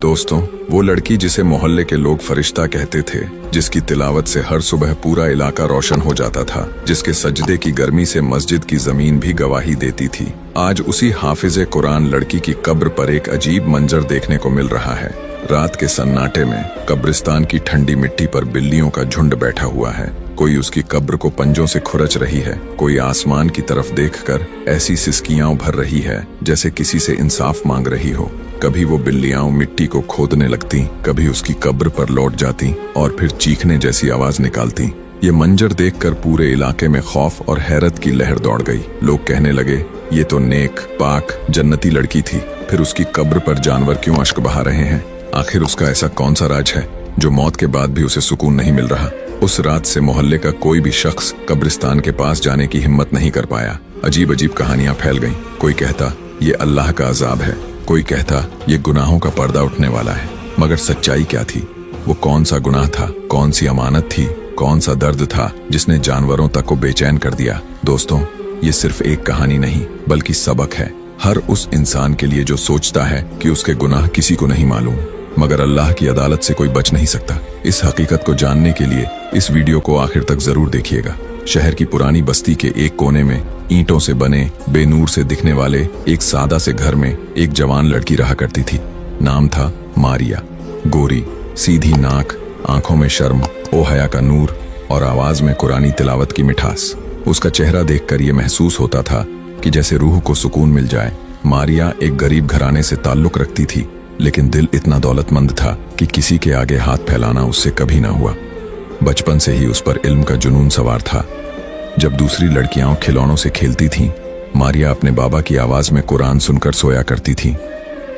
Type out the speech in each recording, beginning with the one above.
दोस्तों, वो लड़की जिसे मोहल्ले के लोग फरिश्ता कहते थे, जिसकी तिलावत से हर सुबह पूरा इलाका रोशन हो जाता था, जिसके सजदे की गर्मी से मस्जिद की जमीन भी गवाही देती थी, आज उसी हाफिज कुरान लड़की की कब्र पर एक अजीब मंजर देखने को मिल रहा है। रात के सन्नाटे में कब्रिस्तान की ठंडी मिट्टी पर बिल्लियों का झुंड बैठा हुआ है। कोई उसकी कब्र को पंजों से खुरच रही है, कोई आसमान की तरफ देखकर ऐसी सिसकियां भर रही है जैसे किसी से इंसाफ मांग रही हो। कभी वो बिल्लियां मिट्टी को खोदने लगती, कभी उसकी कब्र पर लौट जाती और फिर चीखने जैसी आवाज निकालती। ये मंजर देखकर पूरे इलाके में खौफ और हैरत की लहर दौड़ गई। लोग कहने लगे, ये तो नेक, पाक, जन्नती लड़की थी, फिर उसकी कब्र पर जानवर क्यों अश्क बहा रहे हैं? आखिर उसका ऐसा कौन सा राज है जो मौत के बाद भी उसे सुकून नहीं मिल रहा? उस रात से मोहल्ले का कोई भी शख्स कब्रिस्तान के पास जाने की हिम्मत नहीं कर पाया। अजीब अजीब कहानियां फैल गईं। कोई कहता ये अल्लाह का अजाब है, कोई कहता ये गुनाहों का पर्दा उठने वाला है। मगर सच्चाई क्या थी? वो कौन सा गुनाह था, कौन सी अमानत थी, कौन सा दर्द था जिसने जानवरों तक को बेचैन कर दिया? दोस्तों, ये सिर्फ एक कहानी नहीं बल्कि सबक है, हर उस इंसान के लिए जो सोचता है कि उसके गुनाह किसी को नहीं मालूम, मगर अल्लाह की अदालत से कोई बच नहीं सकता। इस हकीकत को जानने के लिए इस वीडियो को आखिर तक जरूर देखिएगा। शहर की पुरानी बस्ती के एक कोने में ईंटों से बने बेनूर से दिखने वाले एक सादा से घर में एक जवान लड़की रहा करती थी। नाम था मारिया। गोरी, सीधी नाक, आंखों में शर्म, ओ हया का नूर और आवाज में कुरानी तिलावत की मिठास। उसका चेहरा देखकर यह महसूस होता था कि जैसे रूह को सुकून मिल जाए। मारिया एक गरीब घराने से ताल्लुक रखती थी, लेकिन दिल इतना दौलतमंद था कि किसी के आगे हाथ फैलाना उससे कभी ना हुआ। बचपन से ही उस पर इल्म का जुनून सवार था। जब दूसरी लड़कियां खिलौनों से खेलती थीं, मारिया अपने बाबा की आवाज में कुरान सुनकर सोया करती थी।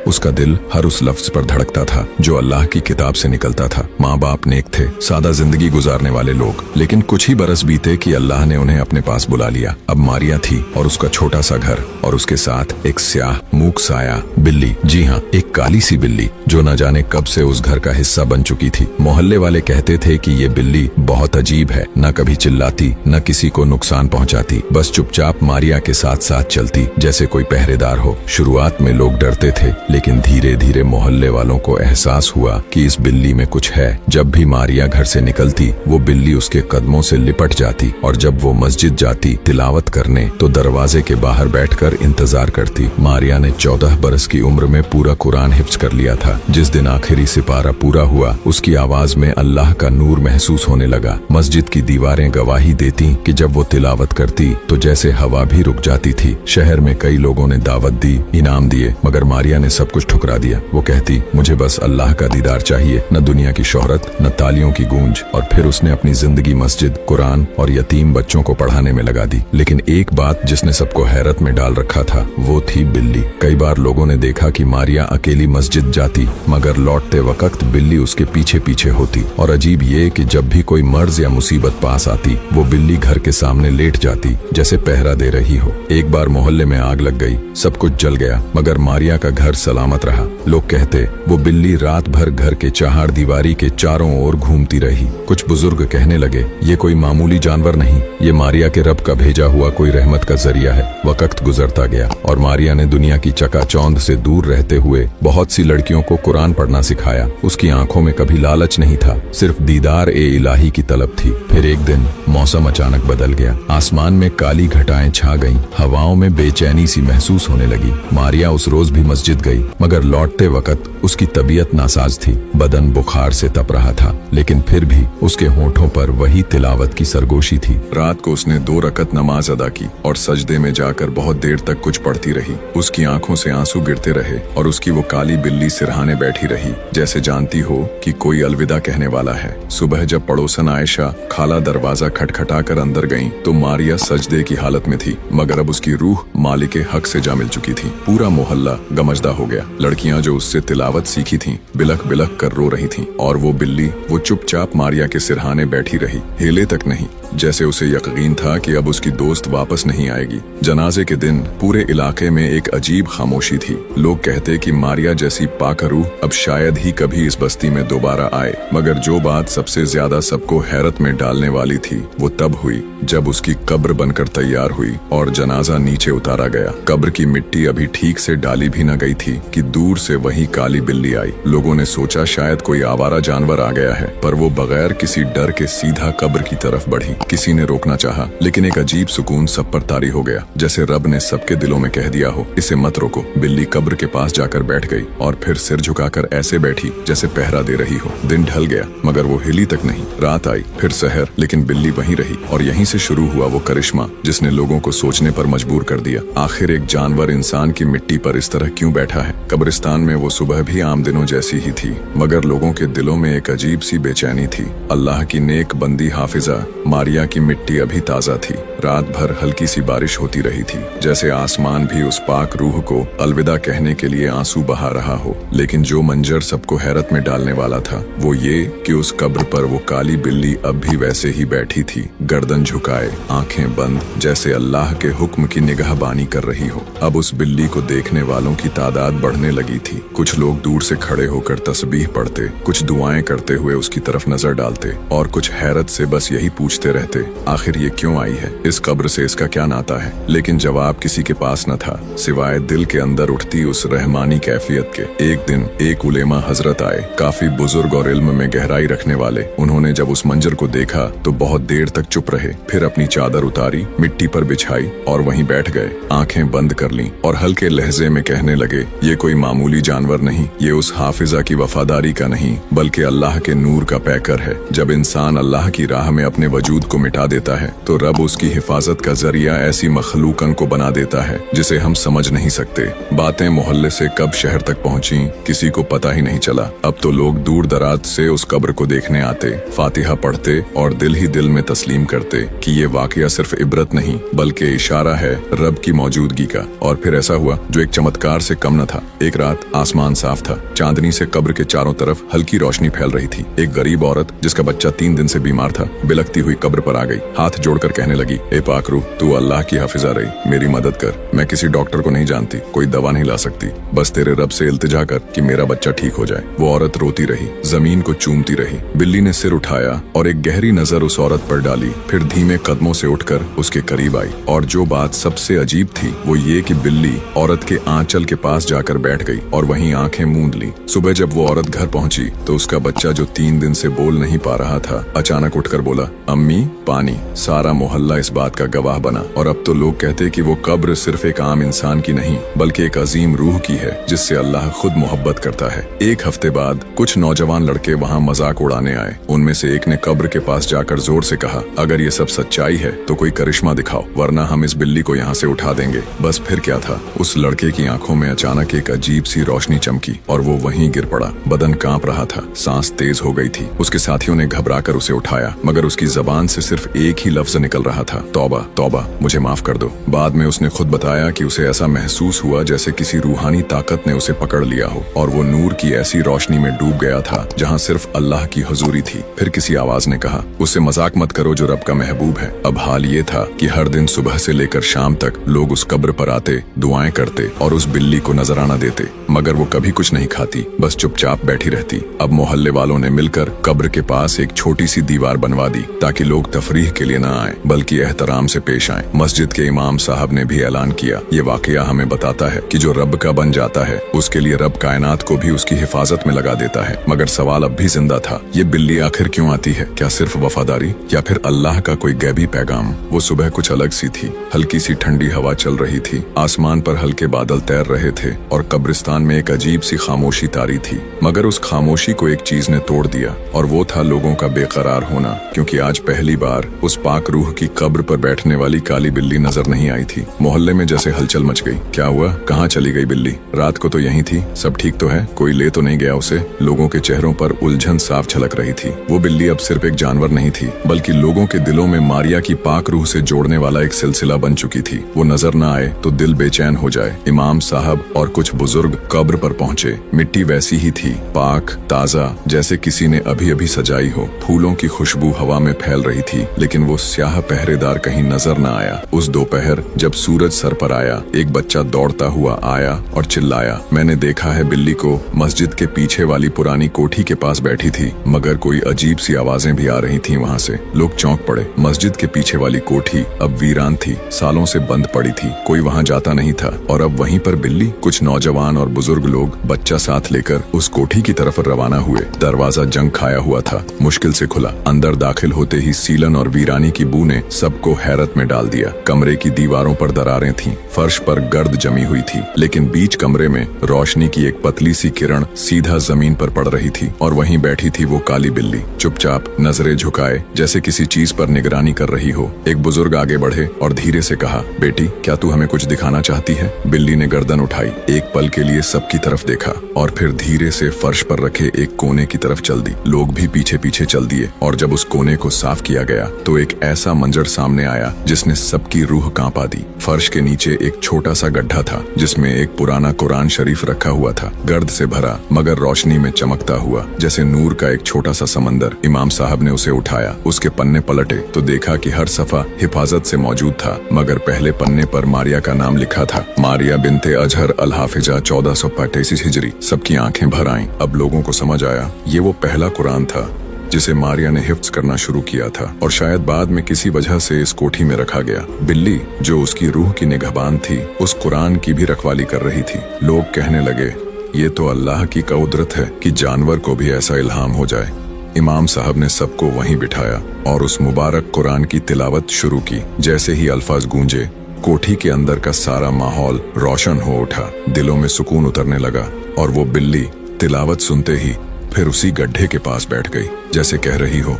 उसका दिल हर उस लफ्ज पर धड़कता था जो अल्लाह की किताब से निकलता था। माँ बाप नेक थे, सादा जिंदगी गुजारने वाले लोग, लेकिन कुछ ही बरस बीते कि अल्लाह ने उन्हें अपने पास बुला लिया। अब मारिया थी और उसका छोटा सा घर, और उसके साथ एक स्याह मूक साया बिल्ली। जी हाँ, एक काली सी बिल्ली जो न जाने कब से उस घर का हिस्सा बन चुकी थी। मोहल्ले वाले कहते थे कि ये बिल्ली बहुत अजीब है, न कभी चिल्लाती, न किसी को नुकसान पहुंचाती, बस चुपचाप मारिया के साथ साथ चलती जैसे कोई पहरेदार हो। शुरुआत में लोग डरते थे, लेकिन धीरे धीरे मोहल्ले वालों को एहसास हुआ कि इस बिल्ली में कुछ है। जब भी मारिया घर से निकलती, वो बिल्ली उसके कदमों से लिपट जाती, और जब वो मस्जिद जाती तिलावत करने, तो दरवाजे के बाहर बैठकर इंतजार करती। मारिया ने 14 बरस की उम्र में पूरा कुरान हिफ्ज कर लिया था। जिस दिन आखिरी सिपारा पूरा हुआ, उसकी आवाज में अल्लाह का नूर महसूस होने लगा। मस्जिद की दीवारें गवाही देती कि जब वो तिलावत करती तो जैसे हवा भी रुक जाती थी। शहर में कई लोगों ने दावत दी, इनाम दिए, मगर मारिया ने सब कुछ ठुकरा दिया। वो कहती, मुझे बस अल्लाह का दीदार चाहिए, न दुनिया की शोहरत, न तालियों की गूंज। और फिर उसने अपनी जिंदगी मस्जिद, कुरान और यतीम बच्चों को पढ़ाने में लगा दी। लेकिन एक बात जिसने सबको हैरत में डाल रखा था, वो थी बिल्ली। कई बार लोगों ने देखा कि मारिया अकेली मस्जिद जाती, मगर लौटते वक्त बिल्ली उसके पीछे पीछे होती। और अजीब ये कि जब भी कोई मर्ज या मुसीबत पास आती, वो बिल्ली घर के सामने लेट जाती जैसे पहरा दे रही हो। एक बार मोहल्ले में आग लग गई, सब कुछ जल गया, मगर मारिया का घर सलामत रहा। लोग कहते वो बिल्ली रात भर घर के चहार दीवारी के चारों ओर घूमती रही। कुछ बुजुर्ग कहने लगे, ये कोई मामूली जानवर नहीं, ये मारिया के रब का भेजा हुआ कोई रहमत का जरिया है। वक्त गुजरता गया और मारिया ने दुनिया की चकाचौंध से दूर रहते हुए बहुत सी लड़कियों को कुरान पढ़ना सिखाया। उसकी आंखों में कभी लालच नहीं था, सिर्फ दीदार ए इलाही की तलब थी। फिर एक दिन मौसम अचानक बदल गया। आसमान में काली घटाएं छा गईं, हवाओं में बेचैनी सी महसूस होने लगी। मारिया उस रोज भी मस्जिद गई, मगर लौटते वक्त उसकी तबीयत नासाज थी। बदन बुखार से तप रहा था, लेकिन फिर भी उसके होठों पर वही तिलावत की सरगोशी थी। रात को उसने 2 रकत नमाज अदा की और सजदे में जाकर बहुत देर तक कुछ पढ़ती रही। उसकी आंखों से आंसू गिरते रहे और उसकी वो काली बिल्ली सिरहाने बैठी रही, जैसे जानती हो कि कोई अलविदा कहने वाला है। सुबह जब पड़ोसन आयशा खाला दरवाजा खटखटा कर अंदर गईं, तो मारिया सजदे की हालत में थी, मगर अब उसकी रूह मालिक हक से जा मिल चुकी थी। पूरा मोहल्ला गमजदा हो गया। लड़कियां जो उससे तिलावत सीखी थीं, बिलख बिलख कर रो रही थीं, और वो बिल्ली वो चुपचाप मारिया के सिरहाने बैठी रही, हिले तक नहीं, जैसे उसे यकीन था कि अब उसकी दोस्त वापस नहीं आएगी। जनाजे के दिन पूरे इलाके में एक अजीब खामोशी थी। लोग कहते कि मारिया जैसी पाक रूह रूह अब शायद ही कभी इस बस्ती में दोबारा आए। मगर जो बात सबसे ज्यादा सबको हैरत में डालने वाली थी वो तब हुई जब उसकी कब्र बनकर तैयार हुई और जनाजा नीचे उतारा गया। कब्र की मिट्टी अभी ठीक से डाली भी न गई थी कि दूर से वही काली बिल्ली आई। लोगों ने सोचा शायद कोई आवारा जानवर आ गया है, पर वो बगैर किसी डर के सीधा कब्र की तरफ बढ़ी। किसी ने रोकना चाहा, लेकिन एक अजीब सुकून सब पर तारी हो गया, जैसे रब ने सबके दिलों में कह दिया हो, इसे मत रोको। बिल्ली कब्र के पास जाकर बैठ गई और फिर सिर झुकाकर ऐसे बैठी जैसे पहरा दे रही हो। दिन ढल गया मगर वो हिली तक नहीं। रात आई, फिर सहर, लेकिन बिल्ली वहीं रही। और यहीं से शुरू हुआ वो करिश्मा जिसने लोगों को सोचने पर मजबूर कर दिया। आखिर एक जानवर इंसान की मिट्टी पर इस तरह क्यों बैठा है? कब्रिस्तान में वो सुबह भी आम दिनों जैसी ही थी, मगर लोगों के दिलों में एक अजीब सी बेचैनी थी। अल्लाह की नेक बंदी हाफिजा मारिया की मिट्टी अभी ताजा थी। रात भर हल्की सी बारिश होती रही थी, जैसे आसमान भी उस पाक रूह को अलविदा कहने के लिए आंसू बहा रहा हो। लेकिन जो मंजर सबको हैरत में डालने वाला था वो ये कि उस कब्र पर वो काली बिल्ली अब भी वैसे ही बैठी थी, गर्दन झुकाए, आंखें बंद, जैसे अल्लाह के हुक्म की निगाहबानी कर रही हो। अब उस बिल्ली को देखने वालों की तादाद बढ़ने लगी थी। कुछ लोग दूर से खड़े होकर तस्बीह पढ़ते, कुछ दुआएं करते हुए उसकी तरफ नजर डालते और कुछ हैरत से बस यही पूछते रहते, आखिर ये क्यों आई है? इस कब्र से इसका क्या नाता है? लेकिन जवाब किसी के पास न था, सिवाय दिल के अंदर उठती उस रहमानी कैफियत के। एक दिन एक उलेमा हजरत आए, काफी बुजुर्ग और इल्म में गहराई रखने वाले। उन्होंने जब उस मंजर को देखा तो बहुत देर तक चुप रहे, फिर अपनी चादर उतारी, मिट्टी पर बिछाई और वहीं बैठ गए। आंखें बंद कर लीं और हल्के लहजे में कहने लगे, ये कोई मामूली जानवर नहीं, ये उस हाफिजा की वफादारी का नहीं बल्कि अल्लाह के नूर का पैकर है। जब इंसान अल्लाह की राह में अपने वजूद को मिटा देता है तो रब उसकी हिफाजत का जरिया ऐसी मखलूकन को बना देता है जिसे हम समझ नहीं सकते। बातें मोहल्ले से कब शहर तक पहुंची किसी को पता ही नहीं चला। अब तो लोग दूर दराज से उस कब्र को देखने आते, फातिहा पढ़ते और दिल ही दिल में तस्लीम करते कि ये वाकया सिर्फ इबरत नहीं बल्कि इशारा है रब की मौजूदगी का। और फिर ऐसा हुआ जो एक चमत्कार से कम न था। एक रात आसमान साफ था, चांदनी से कब्र के चारों तरफ हल्की रोशनी फैल रही थी। एक गरीब औरत जिसका बच्चा 3 दिन से बीमार था बिलखती हुई कब्र पर आ गई, हाथ जोड़कर कहने लगी, ए पाक रूह, तू अल्लाह की हाफिजा रही, मेरी मदद कर। मैं किसी डॉक्टर को नहीं जानती, कोई दवा नहीं ला सकती, बस तेरे रब से इल्तिजा कर कि मेरा बच्चा ठीक हो जाए। वो औरत रोती रही, जमीन को चूमती रही। बिल्ली ने सिर उठाया और एक गहरी नजर उस औरत पर डाली, फिर धीमे कदमों से उठकर उसके करीब आई। और जो बात सबसे अजीब थी वो ये कि बिल्ली औरत के आंचल के पास जाकर बैठ गई और वहीं आंखें मूंद ली। सुबह जब वो औरत घर पहुंची तो उसका बच्चा जो 3 दिन से बोल नहीं पा रहा था अचानक उठकर बोला, अम्मी पानी। सारा मोहल्ला इस बात का गवाह बना और अब तो लोग कहते कि वो कब्र सिर्फ एक आम इंसान की नहीं बल्कि एक अजीम रूह की है जिससे अल्लाह खुद मोहब्बत करता है। एक हफ्ते बाद कुछ नौजवान लड़के वहाँ मजाक उड़ाने आए। उनमें से एक ने कब्र के पास जाकर जोर से कहा, अगर ये सब सच्चाई है तो कोई करिश्मा दिखाओ वरना हम इस बिल्ली को यहाँ से उठा देंगे। बस फिर क्या था, उस लड़के की आंखों में अचानक एक अजीब सी रोशनी चमकी और वो वहीं गिर पड़ा। बदन कांप रहा था, सांस तेज हो गई थी। उसके साथियों ने घबराकर उसे उठाया मगर उसकी जबान से सिर्फ एक ही लफ्ज निकल रहा था, तौबा तौबा, मुझे माफ कर दो। बाद में उसने खुद बताया कि उसे ऐसा महसूस हुआ जैसे किसी रूहानी ताकत ने उसे पकड़ लिया हो और वो नूर की ऐसी रोशनी में डूब गया था जहाँ सिर्फ अल्लाह की हुजूरी थी। फिर किसी आवाज ने कहा, उससे मजाक मत करो जो रब का महबूब है। अब हाल ये था कि हर दिन सुबह से लेकर शाम तक लोग उस कब्र पर आते, दुआएं करते और उस बिल्ली को नजराना देते, मगर वो कभी कुछ नहीं खाती, बस चुपचाप बैठी रहती। अब मोहल्ले वालों ने मिलकर कब्र के पास एक छोटी सी दीवार बनवा दी ताकि लोग तफरीह के लिए न आए बल्कि एहतराम से पेश आए। मस्जिद के इमाम साहब ने भी ऐलान किया, ये वाकया हमें बताता है कि जो रब का बन जाता है उसके लिए रब कायनात को भी उसकी हिफाजत में लगा देता है। मगर सवाल अब भी जिंदा था, ये बिल्ली आखिर क्यों आती है? क्या सिर्फ वफादारी या फिर अल्लाह का कोई गैबी पैगाम? वो सुबह कुछ अलग सी थी, हल्की सी ठंडी हवा चल रही थी, आसमान पर हल्के बादल तैर रहे थे और कब्रिस्तान में एक अजीब सी खामोशी तारी थी। मगर उस खामोशी को एक चीज ने तोड़ दिया और वो था लोगों का बेकरार होना, क्योंकि आज पहली बार उस पाक रूह की कब्र पर बैठने वाली काली बिल्ली नजर नहीं आई थी। मोहल्ले में जैसे हलचल मच गई। क्या हुआ, कहाँ चली गई बिल्ली? रात को तो यहीं थी, सब ठीक तो है, कोई ले तो नहीं गया उसे? लोगों के चेहरों पर उलझन साफ झलक रही थी। वो बिल्ली अब सिर्फ एक जानवर नहीं थी बल्कि लोगों के दिलों में मारिया की पाक रूह से जोड़ने वाला एक सिलसिला बन चुकी थी। वो नजर न आए तो दिल बेचैन हो जाए। इमाम साहब और कुछ बुजुर्ग कब्र पर पहुंचे। मिट्टी वैसी ही थी, पाक ताजा, जैसे किसी ने अभी अभी सजाई हो। फूलों की खुशबू हवा में फैल रही थी, लेकिन वो स्याह पहरेदार कहीं नजर न आया। उस दोपहर जब सूरज सर पर आया, एक बच्चा दौड़ता हुआ आया और चिल्लाया, मैंने देखा है बिल्ली बिल्ली को मस्जिद के पीछे वाली पुरानी कोठी के पास बैठी थी, मगर कोई अजीब सी आवाजें भी आ रही थीं वहाँ से। लोग चौंक पड़े। मस्जिद के पीछे वाली कोठी अब वीरान थी, सालों से बंद पड़ी थी, कोई वहाँ जाता नहीं था। और अब वहीं पर बिल्ली। कुछ नौजवान और बुजुर्ग लोग बच्चा साथ लेकर उस कोठी की तरफ रवाना हुए। दरवाजा जंग खाया हुआ था, मुश्किल से खुला। अंदर दाखिल होते ही सीलन और वीरानी की बू ने सबको हैरत में डाल दिया। कमरे की दीवारों पर दरारें थीं, फर्श पर गर्द जमी हुई थी, लेकिन बीच कमरे में रोशनी की एक पतली सी किरण सीधा जमीन पर पड़ रही थी। और वहीं बैठी थी वो काली बिल्ली, चुपचाप, नजरें झुकाए, जैसे किसी चीज पर निगरानी कर रही हो। एक बुजुर्ग आगे बढ़े और धीरे से कहा, बेटी, क्या तू हमें कुछ दिखाना चाहती है? बिल्ली ने गर्दन उठाई, एक पल के लिए सबकी तरफ देखा और फिर धीरे से फर्श पर रखे एक कोने की तरफ चल दी। लोग भी पीछे पीछे चल दिए और जब उस कोने को साफ किया गया तो एक ऐसा मंजर सामने आया जिसने सबकी रूह कांपा दी। फर्श के नीचे एक छोटा सा गड्ढा था जिसमें एक पुराना कुरान शरीफ रखा हुआ था, गर्द से भरा मगर रोशनी में चमकता हुआ जैसे नूर का एक छोटा सा समंदर। इमाम साहब ने उसे उठाया, उसके पन्ने पलटे तो देखा कि हर सफा हिफाजत से मौजूद था, मगर पहले पन्ने पर मारिया का नाम लिखा था, मारिया बिनते अजहर अल हाफिजा 1435 हिजरी। सबकी आंखें भर आईं। अब लोगों को समझ आया ये वो पहला कुरान था जिसे मारिया ने हिफ्ज करना शुरू किया था और शायद बाद में किसी वजह से इस कोठी में रखा गया। बिल्ली, जो उसकी रूह की निगहबान थी, उस कुरान की भी रखवाली कर रही थी। लोग कहने लगे, ये तो अल्लाह की कुदरत है कि जानवर को भी ऐसा इल्हाम हो जाए। इमाम साहब ने सबको वहीं बिठाया और उस मुबारक कुरान की तिलावत शुरू की। जैसे ही अल्फाज गूंजे, कोठी के अंदर का सारा माहौल रोशन हो उठा, दिलों में सुकून उतरने लगा और वो बिल्ली तिलावत सुनते ही फिर उसी गड्ढे के पास बैठ गई, जैसे कह रही हो,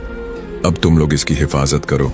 अब तुम लोग इसकी हिफाजत करो,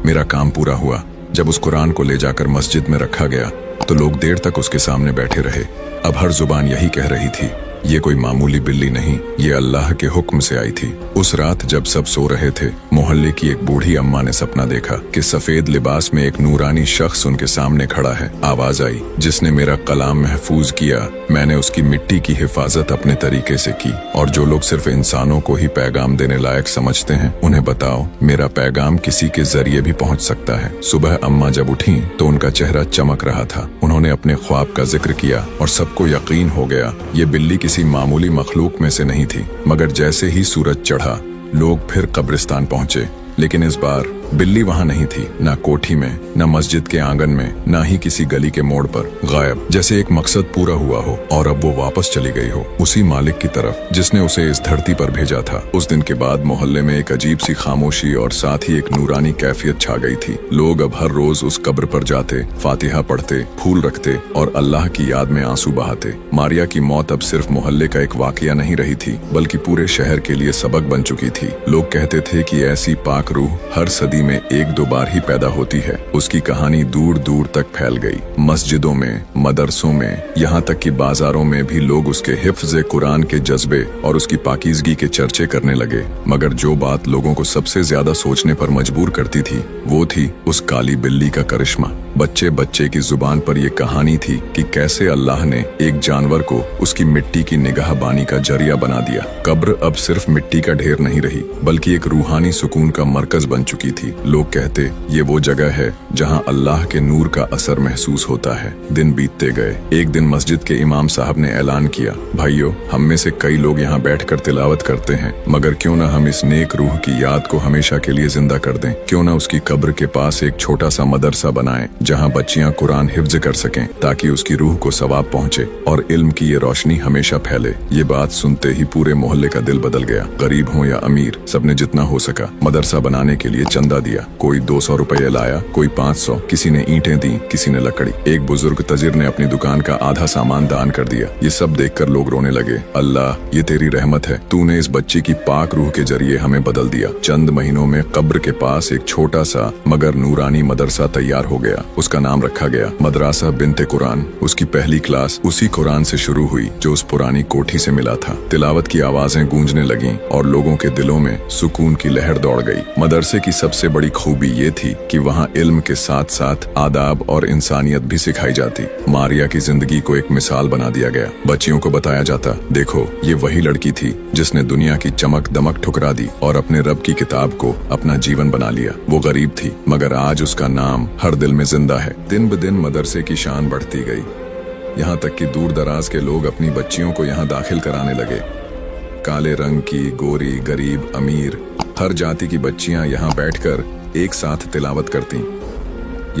मेरा काम पूरा हुआ। जब उस कुरान को ले जाकर मस्जिद में रखा गया तो लोग देर तक उसके सामने बैठे रहे। अब हर जुबान यही कह रही थी, ये कोई मामूली बिल्ली नहीं, ये अल्लाह के हुक्म से आई थी। उस रात जब सब सो रहे थे, मोहल्ले की एक बूढ़ी अम्मा ने सपना देखा कि सफेद लिबास में एक नूरानी शख्स उनके सामने खड़ा है। आवाज आई, जिसने मेरा कलाम महफूज किया, मैंने उसकी मिट्टी की हिफाजत अपने तरीके से की। और जो लोग सिर्फ इंसानों को ही पैगाम देने लायक समझते हैं, उन्हें बताओ मेरा पैगाम किसी के जरिए भी पहुंच सकता है। सुबह अम्मा जब उठी तो उनका चेहरा चमक रहा था। उन्होंने अपने ख्वाब का जिक्र किया और सबको यकीन हो गया ये बिल्ली किसी मामूली मखलूक में से नहीं थी। मगर जैसे ही सूरज चढ़ा, लोग फिर कब्रिस्तान पहुंचे, लेकिन इस बार बिल्ली वहां नहीं थी, ना कोठी में, ना मस्जिद के आंगन में, ना ही किसी गली के मोड़ पर। गायब, जैसे एक मकसद पूरा हुआ हो और अब वो वापस चली गई हो उसी मालिक की तरफ जिसने उसे इस धरती पर भेजा था। उस दिन के बाद मोहल्ले में एक अजीब सी खामोशी और साथ ही एक नूरानी कैफियत छा गई थी। लोग अब हर रोज उस कब्र पर जाते, फातिहा पढ़ते, फूल रखते और अल्लाह की याद में आंसू बहाते। मारिया की मौत अब सिर्फ मोहल्ले का एक वाकया नहीं रही थी, बल्कि पूरे शहर के लिए सबक बन चुकी थी। लोग कहते थे कि ऐसी पाक रूह हर सदी में एक दो बार ही पैदा होती है। उसकी कहानी दूर दूर तक फैल गई। मस्जिदों में, मदरसों में, यहाँ तक कि बाजारों में भी लोग उसके हिफ्ज़ कुरान के जज्बे और उसकी पाकीज़गी के चर्चे करने लगे। मगर जो बात लोगों को सबसे ज्यादा सोचने पर मजबूर करती थी, वो थी उस काली बिल्ली का करिश्मा। बच्चे बच्चे की जुबान पर यह कहानी थी कि कैसे अल्लाह ने एक जानवर को उसकी मिट्टी की निगाहबानी का जरिया बना दिया। कब्र अब सिर्फ मिट्टी का ढेर नहीं रही, बल्कि एक रूहानी सुकून का मरकज बन चुकी थी। लोग कहते ये वो जगह है जहां अल्लाह के नूर का असर महसूस होता है। दिन बीतते गए। एक दिन मस्जिद के इमाम साहब ने ऐलान किया, भाइयों, हम में से कई लोग यहाँ बैठकर तिलावत करते हैं, मगर क्यों न हम इस नेक रूह की याद को हमेशा के लिए जिंदा कर दें। क्यों न उसकी कब्र के पास एक छोटा सा मदरसा बनाएं जहां बच्चियां कुरान हिफ्ज कर सकें, ताकि उसकी रूह को सवाब पहुंचे और इल्म की ये रोशनी हमेशा फैले। ये बात सुनते ही पूरे मोहल्ले का दिल बदल गया। गरीब हो या अमीर, सबने जितना हो सका मदरसा बनाने के लिए चंदा दिया। कोई 200 रुपये लाया, कोई 500, किसी ने ईंटें दी, किसी ने लकड़ी। एक बुजुर्ग तजिर ने अपनी दुकान का आधा सामान दान कर दिया। ये सब देखकर लोग रोने लगे। अल्लाह, ये तेरी रहमत है, तूने इस बच्ची की पाक रूह के जरिए हमें बदल दिया। चंद महीनों में कब्र के पास एक छोटा सा मगर नूरानी मदरसा तैयार हो गया। उसका नाम रखा गया मदरसा बिनते कुरान। उसकी पहली क्लास उसी कुरान से शुरू हुई जो उस पुरानी कोठी से मिला था। तिलावत की आवाजें गूंजने लगीं और लोगों के दिलों में सुकून की लहर दौड़ गई। मदरसे की सबसे बड़ी खूबी ये थी कि वहाँ इल्म के साथ साथ आदाब और इंसानियत भी सिखाई जाती। मारिया की जिंदगी को एक मिसाल बना दिया गया। बच्चियों को बताया जाता, देखो ये वही लड़की थी जिसने दुनिया की चमक दमक ठुकरा दी और अपने रब की किताब को अपना जीवन बना लिया। वो गरीब थी, मगर आज उसका नाम हर दिल में जिंदा है। दिन ब दिन मदरसे की शान बढ़ती गई। यहाँ तक कि दूर दराज के लोग अपनी बच्चियों को यहाँ दाखिल कराने लगे। काले रंग की, गोरी, गरीब, अमीर, हर जाति की बच्चियां यहाँ बैठकर एक साथ तिलावत करती।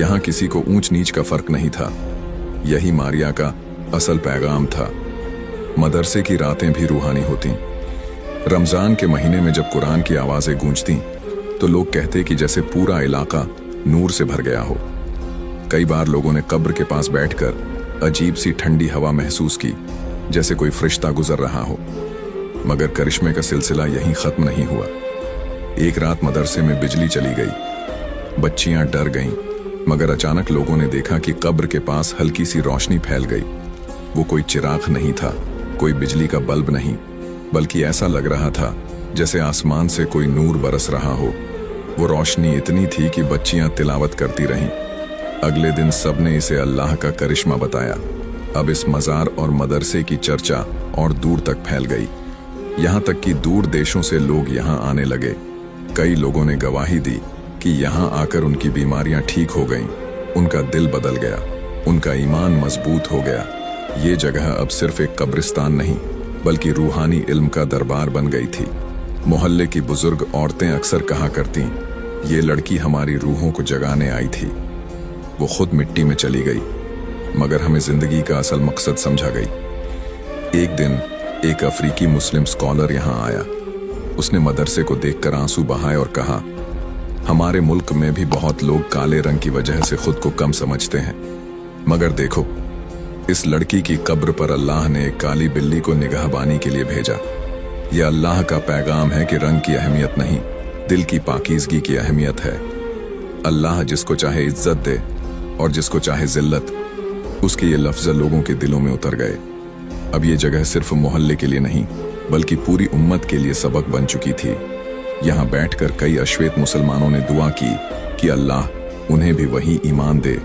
यहाँ किसी को ऊंच नीच का फर्क नहीं था। यही मारिया का असल पैगाम था। मदरसे की रातें भी रूहानी होती। रमजान के महीने में जब कुरान की आवाजें गूंजती तो लोग कहते कि जैसे पूरा इलाका नूर से भर गया हो। कई बार लोगों ने कब्र के पास बैठकर अजीब सी ठंडी हवा महसूस की, जैसे कोई फरिश्ता गुजर रहा हो। मगर करिश्मे का सिलसिला यहीं खत्म नहीं हुआ। एक रात मदरसे में बिजली चली गई। बच्चियां डर गईं, मगर अचानक लोगों ने देखा कि कब्र के पास हल्की सी रोशनी फैल गई। वो कोई चिराग नहीं था, कोई बिजली का बल्ब नहीं, बल्कि ऐसा लग रहा था जैसे आसमान से कोई नूर बरस रहा हो। वो रोशनी इतनी थी कि बच्चियां तिलावत करती रहीं। अगले दिन सबने इसे अल्लाह का करिश्मा बताया। अब इस मज़ार और मदरसे की चर्चा और दूर तक फैल गई। यहाँ तक कि दूर देशों से लोग यहाँ आने लगे। कई लोगों ने गवाही दी कि यहाँ आकर उनकी बीमारियां ठीक हो गईं, उनका दिल बदल गया, उनका ईमान मजबूत हो गया। ये जगह अब सिर्फ एक कब्रिस्तान नहीं, बल्कि रूहानी इल्म का दरबार बन गई थी। मोहल्ले की बुजुर्ग औरतें अक्सर कहा करती, ये लड़की हमारी रूहों को जगाने आई थी। वो खुद मिट्टी में चली गई, मगर हमें जिंदगी का असल मकसद समझा गई। एक दिन एक अफ्रीकी मुस्लिम स्कॉलर यहाँ आया। उसने मदरसे को देखकर आंसू बहाए और कहा, हमारे मुल्क में भी बहुत लोग काले रंग की वजह से खुद को कम समझते हैं, मगर देखो, इस लड़की की कब्र पर अल्लाह ने एक काली बिल्ली को निगाहबानी के लिए भेजा। यह अल्लाह का पैगाम है कि रंग की अहमियत नहीं, दिल की पाकीज़गी की अहमियत है। अल्लाह जिसको चाहे इज्जत दे और जिसको चाहे जिल्लत, उसके ये लफ्ज़ लोगों के दिलों में उतर गए। अब ये जगह सिर्फ मोहल्ले के लिए नहीं, बल्कि पूरी उम्मत के लिए सबक बन चुकी थी। यहाँ बैठकर कई अश्वेत मुसलमानों ने दुआ की कि अल्लाह उन्हें भी वही ईमान दे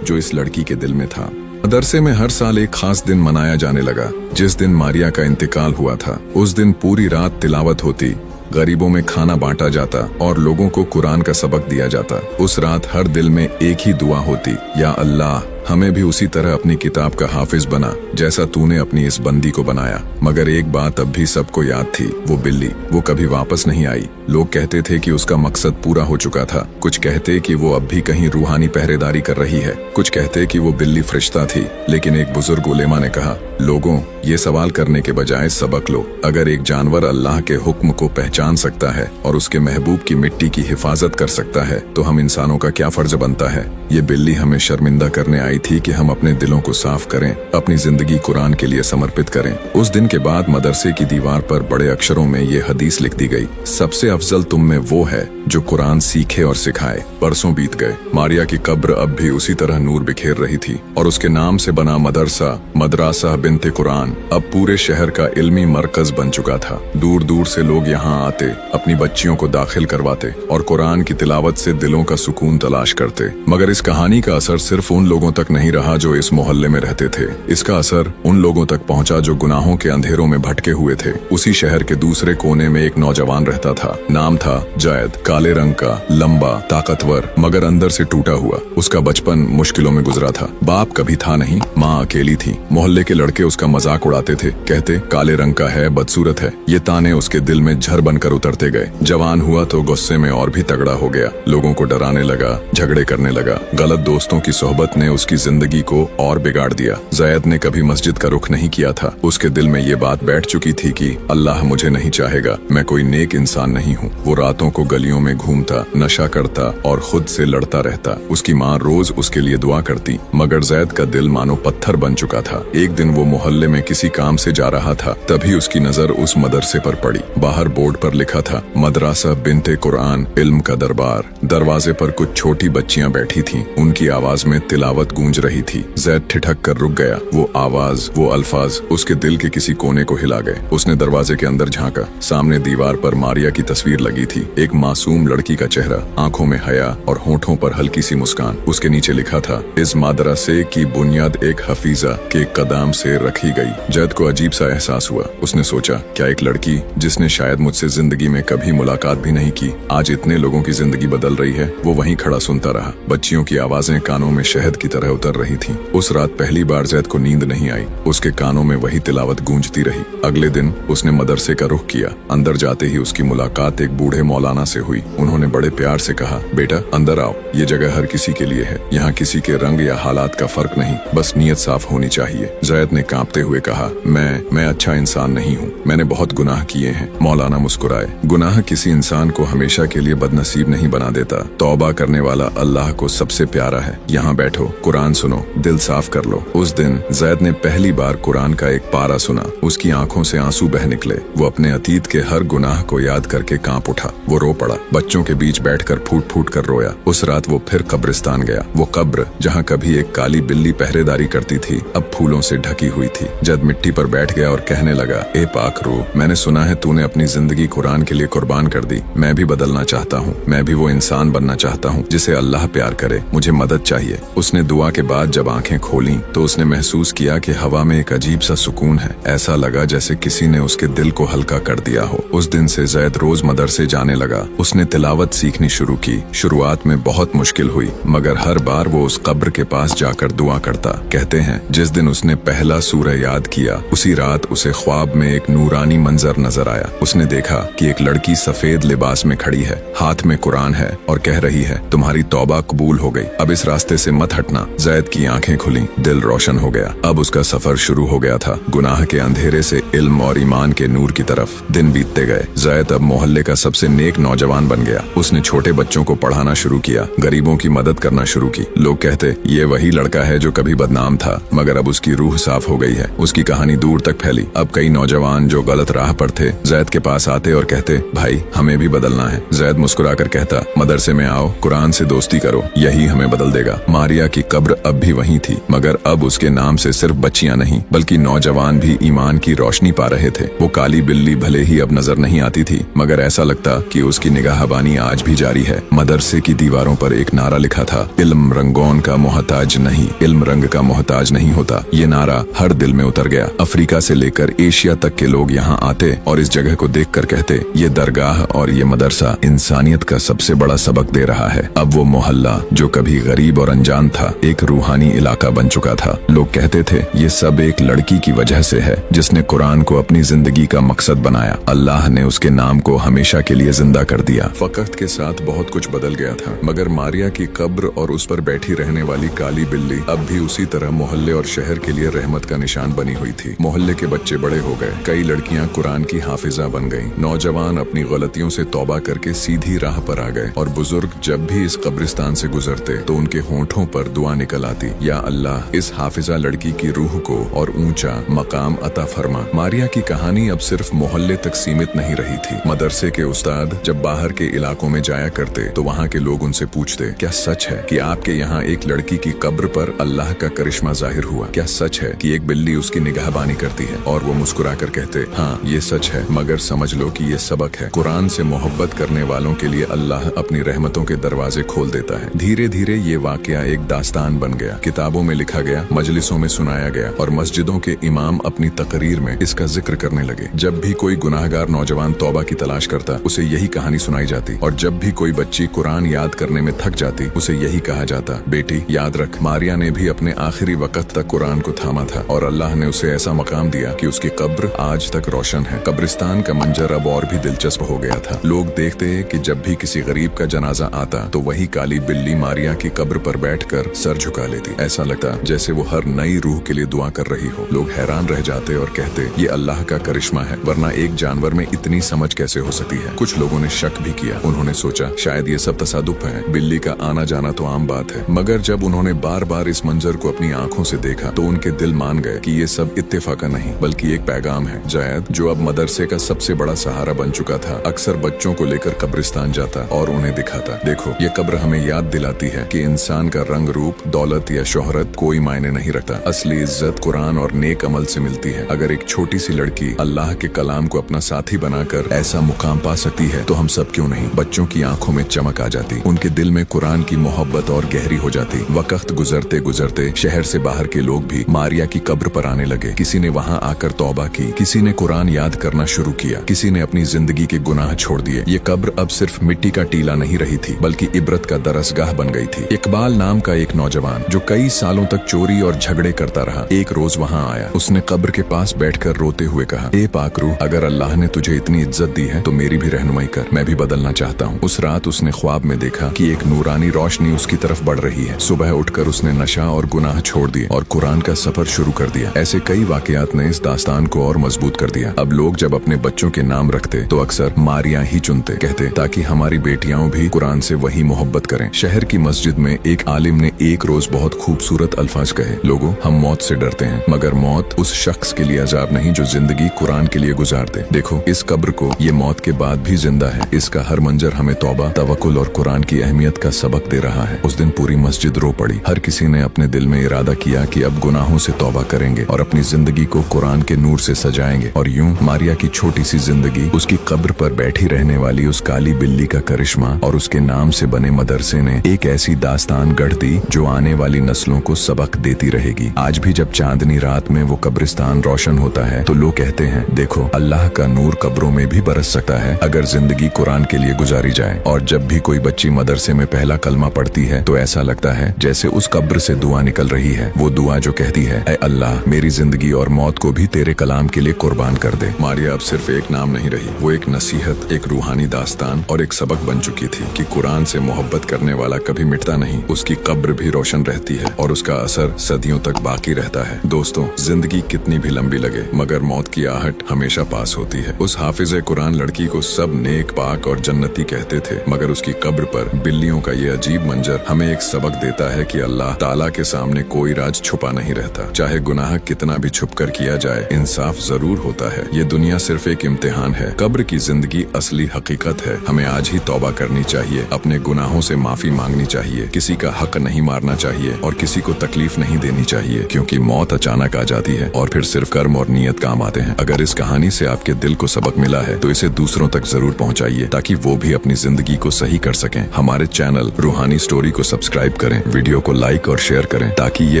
जो इस लड़की के दिल में था। मदरसे में हर साल एक खास दिन मनाया जाने लगा। जिस दिन मारिया का इंतकाल हुआ था, उस दिन पूरी रात तिलावत होती, गरीबों में खाना बांटा जाता और लोगों को कुरान का सबक दिया जाता। उस रात हर दिल में एक ही दुआ होती, या अल्लाह हमें भी उसी तरह अपनी किताब का हाफिज बना जैसा तूने अपनी इस बंदी को बनाया। मगर एक बात अब भी सबको याद थी, वो बिल्ली, वो कभी वापस नहीं आई। लोग कहते थे कि उसका मकसद पूरा हो चुका था, कुछ कहते कि वो अब भी कहीं रूहानी पहरेदारी कर रही है, कुछ कहते कि वो बिल्ली फरिश्ता थी। लेकिन एक बुजुर्ग उलेमा ने कहा, लोगों, ये सवाल करने के बजाय सबक लो। अगर एक जानवर अल्लाह के हुक्म को पहचान सकता है और उसके महबूब की मिट्टी की हिफाजत कर सकता है, तो हम इंसानों का क्या फर्ज बनता है। ये बिल्ली हमें शर्मिंदा करने आई थी कि हम अपने दिलों को साफ करें, अपनी जिंदगी कुरान के लिए समर्पित करें। उस दिन के बाद मदरसे की दीवार पर बड़े अक्षरों में ये हदीस लिख दी गई, सबसे अफजल तुम में वो है जो कुरान सीखे और सिखाए। बरसों बीत गए, मारिया की कब्र अब भी उसी तरह नूर बिखेर रही थी और उसके नाम से बना मदरसा बिनते कुरान अब पूरे शहर का इल्मी मरकज बन चुका था। दूर दूर से लोग यहाँ आते, अपनी बच्चियों को दाखिल करवाते और कुरान की तिलावत से दिलों का सुकून तलाश करते। मगर इस कहानी का असर सिर्फ उन लोगों तक नहीं रहा जो इस मोहल्ले में रहते थे। इसका असर उन लोगों तक पहुंचा जो गुनाहों के अंधेरों में भटके हुए थे। उसी शहर के दूसरे कोने में एक नौजवान रहता था। नाम था जैद, काले रंग का, लंबा, ताकतवर, मगर अंदर से टूटा हुआ। उसका बचपन मुश्किलों में गुजरा था। बाप कभी था नहीं, माँ अकेली थी। मोहल्ले के लड़के उसका मजाक उड़ाते थे, कहते काले रंग का है, बदसूरत है। ये ताने उसके दिल में झर बनकर उतरते गए। जवान हुआ तो गुस्से में और भी तगड़ा हो गया, लोगों को डराने लगा, झगड़े करने लगा। गलत दोस्तों की सोहबत ने उसकी जिंदगी को और बिगाड़ दिया। जैद ने कभी मस्जिद का रुख नहीं किया था। उसके दिल में ये बात बैठ चुकी थी कि अल्लाह मुझे नहीं चाहेगा, मैं कोई नेक इंसान नहीं हूँ। वो रातों को गलियों में घूमता, नशा करता और खुद से लड़ता रहता। उसकी माँ रोज उसके लिए दुआ करती, मगर जैद का दिल मानो पत्थर बन चुका था। एक दिन वो मोहल्ले में किसी काम से जा रहा था, तभी उसकी नजर उस मदरसे पर पड़ी। बाहर बोर्ड पर लिखा था, मदरसा बिनते कुरान, इल्म का दरबार। दरवाजे पर कुछ छोटी बच्चियां बैठी थीं। उनकी आवाज में तिलावत गूंज रही थी। जैद ठिठक कर रुक गया। वो आवाज, वो अल्फाज उसके दिल के किसी कोने को हिला गए। उसने दरवाजे के अंदर झांका। सामने दीवार पर मारिया की तस्वीर लगी थी, एक मासूम लड़की का चेहरा, आंखों में हया और होठों पर हल्की सी मुस्कान। उसके नीचे लिखा था, इस मदरसे की बुनियाद एक हफीजा के कदम से रखी गई। जैद को अजीब सा एहसास हुआ। उसने सोचा, क्या एक लड़की जिसने शायद मुझसे जिंदगी में कभी मुलाकात भी नहीं की, आज इतने लोगों की जिंदगी बदल रही है। वो वहीं खड़ा सुनता रहा। बच्चियों की आवाजें कानों में शहद की तरह उतर रही थीं। उस रात पहली बार जैद को नींद नहीं आई। उसके कानों में वही तिलावत गूंजती रही। अगले दिन उसने मदरसे का रुख किया। अंदर जाते ही उसकी मुलाकात एक बूढ़े मौलाना से हुई। उन्होंने बड़े प्यार से कहा, बेटा अंदर आओ, ये जगह हर किसी के लिए है। यहाँ किसी के रंग या हालात का फर्क नहीं, बस नीयत साफ होनी चाहिए। जैद ने कांपते हुए कहा, मैं अच्छा इंसान नहीं हूँ, मैंने बहुत गुनाह किए हैं। मौलाना मुस्कुराए। गुनाह किसी इंसान को हमेशा के लिए बदनसीब नहीं बना देता। तौबा करने वाला अल्लाह को सबसे प्यारा है। यहाँ बैठो, कुरान सुनो, दिल साफ कर लो। उस दिन जैद ने पहली बार कुरान का एक पारा सुना। उसकी आंखों से आंसू बह निकले। वो अपने अतीत के हर गुनाह को याद करके कांप उठा। वो रो पड़ा। बच्चों के बीच बैठकर फूट फूट कर रोया। उस रात वो फिर कब्रिस्तान गया। वो कब्र जहाँ कभी एक काली बिल्ली पहरेदारी करती थी, अब फूलों से ढकी हुई थी। जद मिट्टी पर बैठ गया और कहने लगा, ए पाक रूह, मैंने सुना है तूने अपनी जिंदगी कुरान के लिए कुर्बान कर दी। मैं भी बदलना चाहता हूँ। मैं भी वो इंसान बनना चाहता हूँ जिसे अल्लाह प्यार करे। मुझे मदद चाहिए। उसने दुआ के बाद जब आंखें खोली तो उसने महसूस किया कि हवा में एक अजीब सा सुकून है। ऐसा लगा जैसे किसी ने उसके दिल को हल्का कर दिया हो। उस दिन से जैद रोज मदरसे जाने लगा। उसने तिलावत सीखनी शुरू की। शुरुआत में बहुत मुश्किल हुई, मगर हर बार वो उस कब्र के पास जाकर दुआ करता। कहते हैं जिस दिन उसने पहला सूरह याद किया, उसी रात उसे ख्वाब में एक नूरानी मंजर नजर आया। उसने देखा कि एक लड़की सफेद लिबास में खड़ी है, हाथ में कुरान है और कह रही है, तुम्हारी तौबा कबूल हो गई, अब इस रास्ते से मत हटना। जैद की आंखें खुली, दिल रोशन हो गया। अब उसका सफर शुरू हो गया था, गुनाह के अंधेरे से इल्म और ईमान के नूर की तरफ। दिन बीतते गए। जैद अब मोहल्ले का सबसे नेक नौजवान बन गया। उसने छोटे बच्चों को पढ़ाना शुरू किया, गरीबों की मदद करना शुरू की। लोग कहते, ये वही लड़का है जो कभी बदनाम था, मगर अब उसकी रूह साफ हो गई है। उसकी कहानी दूर तक फैली। अब कई नौजवान जो गलत राह पर थे जैद के पास आते और कहते, भाई हमें भी बदलना है। जैद मुस्कुराकर कहता, मदरसे में आओ, कुरान से दोस्ती करो, यही हमें बदल देगा। मारिया की कब्र अब भी वहीं थी, मगर अब उसके नाम से सिर्फ बच्चियां नहीं बल्कि नौजवान भी ईमान की रोशनी पा रहे थे। वो काली बिल्ली भले ही अब नजर नहीं आती थी, मगर ऐसा लगता कि उसकी निगाहबानी आज भी जारी है। मदरसे की दीवारों पर एक नारा लिखा था, इल्म रंगों का मोहताज नहीं, इल्म रंग का मोहताज नहीं होता। ये नारा हर दिल में उतर गया। अफ्रीका से लेकर एशिया तक के लोग यहाँ आते और इस जगह को देखकर कहते, ये दरगाह और ये मदरसा इंसानियत का सबसे बड़ा सबक दे रहा है। अब वो मोहल्ला जो कभी गरीब और अनजान था, एक रूहानी इलाका बन चुका था। लोग कहते थे, ये सब एक लड़की की वजह से है जिसने कुरान को अपनी जिंदगी का मकसद बनाया। अल्लाह ने उसके नाम को हमेशा के लिए जिंदा कर दिया। वक्त के साथ बहुत कुछ बदल गया था, मगर मारिया की कब्र और उस पर बैठी रहने वाली काली बिल्ली अब भी उसी तरह मोहल्ले और शहर के लिए रहमत का निशान बनी हुई थी। मोहल्ले के बच्चे बड़े हो गए। कई लड़कियां कुरान की हाफिजा बन गईं। नौजवान अपनी गलतियों से तौबा करके सीधी राह पर आ गए और बुजुर्ग जब भी इस कब्रिस्तान से गुजरते तो उनके होंठों पर दुआ निकल आती, या अल्लाह इस हाफिजा लड़की की रूह को और ऊंचा मकाम अता फरमा। मारिया की कहानी अब सिर्फ मोहल्ले तक सीमित नहीं रही थी। मदरसे के उस्ताद जब बाहर के इलाकों में जाया करते तो वहाँ के लोग उनसे पूछते, क्या सच है कि आपके यहाँ एक लड़की की कब्र पर अल्लाह का करिश्मा जाहिर हुआ? क्या सच है कि एक बिल्ली उसकी निगाहबानी करती है? और वो मुस्कुरा कर कहते, हाँ ये सच है, मगर समझ लो कि ये सबक है। कुरान से मोहब्बत करने वालों के लिए अल्लाह अपनी रहमतों के दरवाजे खोल देता है। धीरे धीरे ये वाकया एक दास्तान बन गया। किताबों में लिखा गया, मजलिसों में सुनाया गया और मस्जिदों के इमाम अपनी तकरीर में इसका जिक्र करने लगे। जब भी कोई गुनाहगार नौजवान तौबा की तलाश करता, उसे यही कहानी सुनाई जाती, और जब भी कोई बच्ची कुरान याद करने में थक जाती, उसे यही कहा जाता, बेटी याद रख, मारिया ने भी अपने आखिरी वक्त तक कुरान को थामा था और अल्लाह ने उसे ऐसा मकाम दिया कि उसकी कब्र आज तक रोशन है। कब्रिस्तान का मंजर अब और भी दिलचस्प हो गया था। लोग देखते कि जब भी किसी गरीब का जनाजा आता तो वही काली बिल्ली मारिया की कब्र पर बैठकर सर झुका लेती। ऐसा लगता जैसे वो हर नई रूह के लिए दुआ कर रही हो। लोग हैरान रह जाते और कहते, ये अल्लाह का करिश्मा है, वरना एक जानवर में इतनी समझ कैसे हो सकती है। कुछ लोगों ने शक भी किया। उन्होंने सोचा शायद ये सब तसादुफ है, बिल्ली का आना जाना तो आम बात है। मगर जब उन्होंने बार बार इस मंजर को अपनी आंखों से देखा तो उनके दिल मान गए कि ये सब इत्तेफाका नहीं बल्कि एक पैगाम है। जैद जो अब मदरसे का सबसे बड़ा सहारा बन चुका था, अक्सर बच्चों को लेकर कब्रिस्तान जाता और उन्हें दिखाता, देखो ये कब्र हमें याद दिलाती है कि इंसान का रंग रूप, दौलत या शोहरत कोई मायने नहीं रखता। असली इज्जत कुरान और नेक अमल से मिलती है। अगर एक छोटी सी लड़की अल्लाह के कलाम को अपना साथी बनाकर ऐसा मुकाम पा सकती है तो हम सब क्यों नहीं। बच्चों की आंखों में चमक आ जाती, उनके दिल में कुरान की मोहब्बत और गहरी हो जाती। वक्त गुजरते गुजरते शहर से बाहर के लोग भी मारिया की कब्र पर आने लगे। किसी ने वहाँ आकर तौबा की, किसी ने कुरान याद करना शुरू किया, किसी ने अपनी जिंदगी के गुनाह छोड़ दिए। ये कब्र अब सिर्फ मिट्टी का टीला नहीं रही थी बल्कि इबरत का दरसगाह बन गई थी। इकबाल नाम का एक नौजवान नौजवान जो कई सालों तक चोरी और झगड़े करता रहा, एक रोज वहाँ आया। उसने कब्र के पास बैठकर रोते हुए कहा, ए पाक रूह, अगर अल्लाह ने तुझे इतनी इज्जत दी है तो मेरी भी रहनुमाई कर, मैं भी बदलना चाहता हूँ। उस रात उसने ख्वाब में देखा कि एक नूरानी रोशनी उसकी तरफ बढ़ रही है। सुबह उठकर उसने नशा और गुनाह छोड़ दिए और कुरान का सफर शुरू कर दिया। ऐसे कई वाकयात ने इस दास्तान को और मजबूत कर दिया। अब लोग जब अपने बच्चों के नाम रखते तो अक्सर मारिया ही चुनते, कहते ताकि हमारी बेटियां भी कुरान से वही मोहब्बत करें। शहर की मस्जिद में एक आलिम ने एक रोज बहुत खूबसूरत अल्फाज कहे, लोगों, हम मौत से डरते हैं मगर मौत उस शख्स के लिए अजाब नहीं जो जिंदगी कुरान के लिए गुजारते। देखो इस कब्र को, ये मौत के बाद भी जिंदा है। इसका हर मंजर हमें तौबा, तवक्कुल और कुरान की अहमियत का सबक दे रहा है। उस दिन पूरी मस्जिद रो पड़ी। हर किसी ने अपने दिल में इरादा किया कि अब गुनाहों से तौबा करेंगे और अपनी जिंदगी को कुरान के नूर से सजाएंगे। और यूं मारिया की छोटी सी जिंदगी, उसकी कब्र पर बैठी रहने वाली उस काली बिल्ली का करिश्मा और उसके नाम से बने मदरसे ने एक ऐसी दास्तान गढ़ दी जो आने वाली नस्लों को सबक देती रहेगी। आज भी जब चांदनी रात में वो कब्रिस्तान रोशन होता है तो लोग कहते हैं, देखो अल्लाह का नूर कब्रों में भी बरस सकता है अगर जिंदगी कुरान के लिए गुजारी जाए। और जब भी कोई बच्ची मदरसे में पहला कलमा पढ़ती है तो ऐसा लगता है जैसे उस कब्र से दुआ निकल रही है। वो दुआ जो कहती है, ऐ अल्लाह, मेरी जिंदगी और मौत को भी तेरे कलाम के लिए कुर्बान कर दे। मारिया अब सिर्फ एक नाम नहीं रही, वो एक नसीहत, एक रूहानी दास्तान और एक सबक बन चुकी थी कि कुरान से मोहब्बत करने वाला कभी मिटता नहीं, उसकी कब्र भी रोशन रहती है और उसका असर सदियों तक बाकी रहता है। दोस्तों, जिंदगी कितनी भी लंबी लगे मगर मौत की आहट हमेशा पास होती है। उस हाफिज कुरान लड़की को सब नेक, पाक और जन्नती कहते थे मगर उसकी कब्र पर बिल्लियों का ये अजीब मंजर हमें एक सबक देता है कि अल्लाह ताला के सामने कोई राज छुपा नहीं रहता। चाहे गुनाह कितना भी छुप कर किया जाए, इंसाफ जरूर होता है। ये दुनिया सिर्फ एक इम्तिहान है, कब्र की जिंदगी असली हकीकत है। हमें आज ही तौबा करनी चाहिए, अपने गुनाहों से माफी मांगनी चाहिए, किसी का हक नहीं मारना चाहिए और किसी को तकलीफ नहीं देनी चाहिए, क्योंकि मौत अचानक आ जाती है और फिर सिर्फ कर्म और नीयत काम आते हैं। अगर इस कहानी से आपके दिल को सबक मिला है तो इसे दूसरों तक जरूर पहुंचाइए ताकि वो भी अपनी जिंदगी को सही कर सकें। हमारे चैनल रूहानी स्टोरी को सब्सक्राइब करें, वीडियो को लाइक और शेयर करें ताकि ये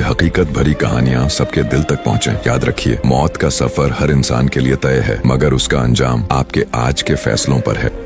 हकीकत भरी कहानियां सबके दिल तक पहुंचे। याद रखिए, मौत का सफर हर इंसान के लिए तय है मगर उसका अंजाम आपके आज के फैसलों पर है।